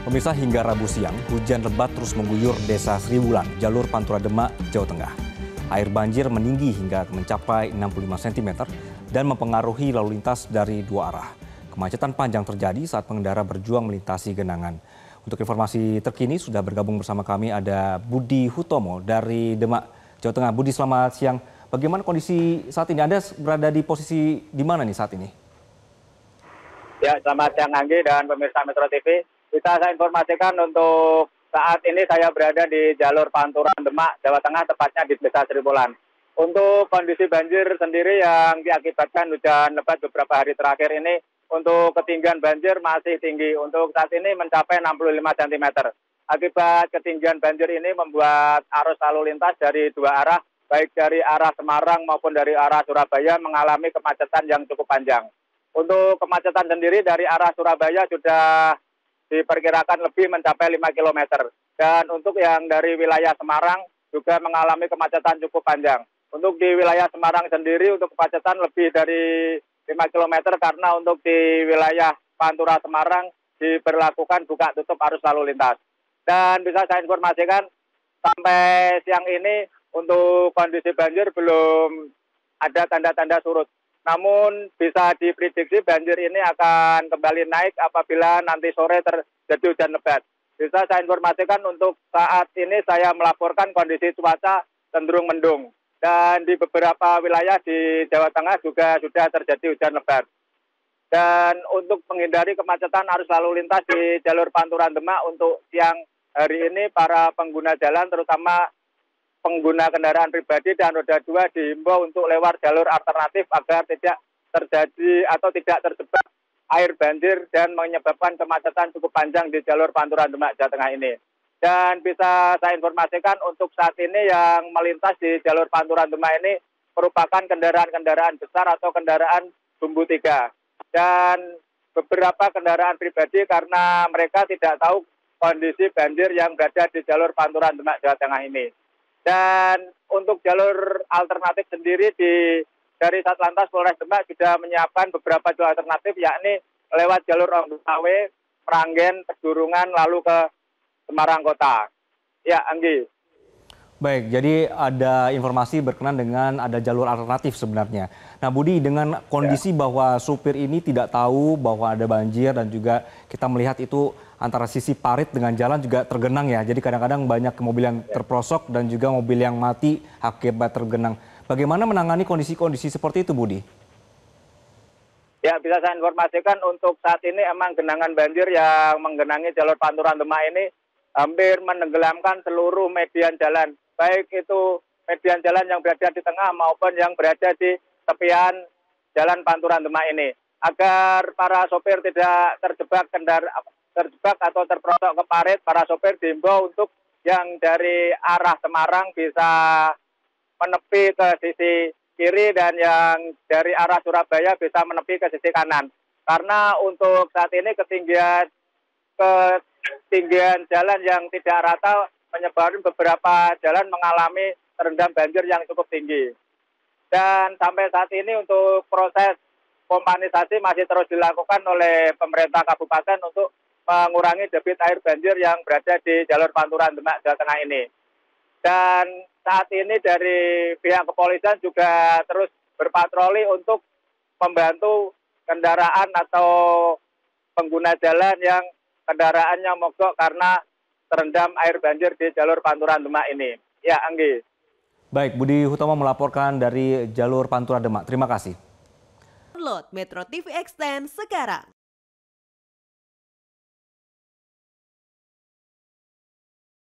Pemirsa, hingga Rabu siang, hujan lebat terus mengguyur Desa Sriwulan, jalur Pantura Demak, Jawa Tengah. Air banjir meninggi hingga mencapai 65 cm dan mempengaruhi lalu lintas dari dua arah. Kemacetan panjang terjadi saat pengendara berjuang melintasi genangan. Untuk informasi terkini sudah bergabung bersama kami ada Budi Hutomo dari Demak, Jawa Tengah. Budi, selamat siang. Bagaimana kondisi saat ini? Anda berada di posisi di mana nih saat ini? Ya, selamat siang Anggi dan pemirsa Metro TV. Bisa saya informasikan untuk saat ini saya berada di jalur Pantura Demak, Jawa Tengah, tepatnya di Desa Sriwulan. Untuk kondisi banjir sendiri yang diakibatkan hujan lebat beberapa hari terakhir ini, untuk ketinggian banjir masih tinggi. Untuk saat ini mencapai 65 cm. Akibat ketinggian banjir ini membuat arus lalu lintas dari dua arah, baik dari arah Semarang maupun dari arah Surabaya mengalami kemacetan yang cukup panjang. Untuk kemacetan sendiri dari arah Surabaya sudah diperkirakan lebih mencapai 5 km. Dan untuk yang dari wilayah Semarang juga mengalami kemacetan cukup panjang. Untuk di wilayah Semarang sendiri untuk kemacetan lebih dari 5 km karena untuk di wilayah Pantura Semarang diberlakukan buka tutup arus lalu lintas. Dan bisa saya informasikan sampai siang ini untuk kondisi banjir belum ada tanda-tanda surut. Namun bisa diprediksi banjir ini akan kembali naik apabila nanti sore terjadi hujan lebat. Bisa saya informasikan untuk saat ini saya melaporkan kondisi cuaca cenderung mendung. Dan di beberapa wilayah di Jawa Tengah juga sudah terjadi hujan lebat. Dan untuk menghindari kemacetan arus lalu lintas di jalur Pantura Demak untuk siang hari ini para pengguna jalan terutama pengguna kendaraan pribadi dan roda dua dihimbau untuk lewat jalur alternatif agar tidak terjadi atau tidak terjebak air banjir dan menyebabkan kemacetan cukup panjang di jalur Pantura Demak, Jawa Tengah ini. Dan bisa saya informasikan untuk saat ini yang melintas di jalur Pantura Demak ini merupakan kendaraan-kendaraan besar atau kendaraan bumbu tiga. Dan beberapa kendaraan pribadi karena mereka tidak tahu kondisi banjir yang berada di jalur Pantura Demak, Jawa Tengah ini. Dan untuk jalur alternatif sendiri dari Satlantas Polres Demak sudah menyiapkan beberapa jalur alternatif, yakni lewat jalur Onggawe, Meranggen, Pedurungan, lalu ke Semarang Kota. Ya, Anggi. Baik, jadi ada informasi berkenan dengan ada jalur alternatif sebenarnya. Nah, Budi, dengan kondisi bahwa supir ini tidak tahu bahwa ada banjir dan juga kita melihat itu antara sisi parit dengan jalan juga tergenang ya. Jadi kadang-kadang banyak mobil yang terprosok dan juga mobil yang mati akibat tergenang. Bagaimana menangani kondisi-kondisi seperti itu, Budi? Ya, bisa saya informasikan untuk saat ini emang genangan banjir yang menggenangi jalur Pantura Demak ini hampir menenggelamkan seluruh median jalan. Baik itu median jalan yang berada di tengah maupun yang berada di tepian jalan Pantura Demak ini. Agar para sopir tidak terjebak atau terperosok ke parit, para sopir diimbau untuk yang dari arah Semarang bisa menepi ke sisi kiri dan yang dari arah Surabaya bisa menepi ke sisi kanan. Karena untuk saat ini ketinggian jalan yang tidak rata menyebabkan beberapa jalan mengalami terendam banjir yang cukup tinggi. Dan sampai saat ini untuk proses pompanisasi masih terus dilakukan oleh pemerintah kabupaten untuk mengurangi debit air banjir yang berada di jalur Pantura Demak, Jawa Tengah ini. Dan saat ini dari pihak kepolisian juga terus berpatroli untuk membantu kendaraan atau pengguna jalan yang kendaraannya mogok karena terendam air banjir di jalur Pantura Demak ini. Ya, Anggi. Baik, Budi Hutomo melaporkan dari jalur Pantura Demak. Terima kasih. Download Metro TV Extend sekarang.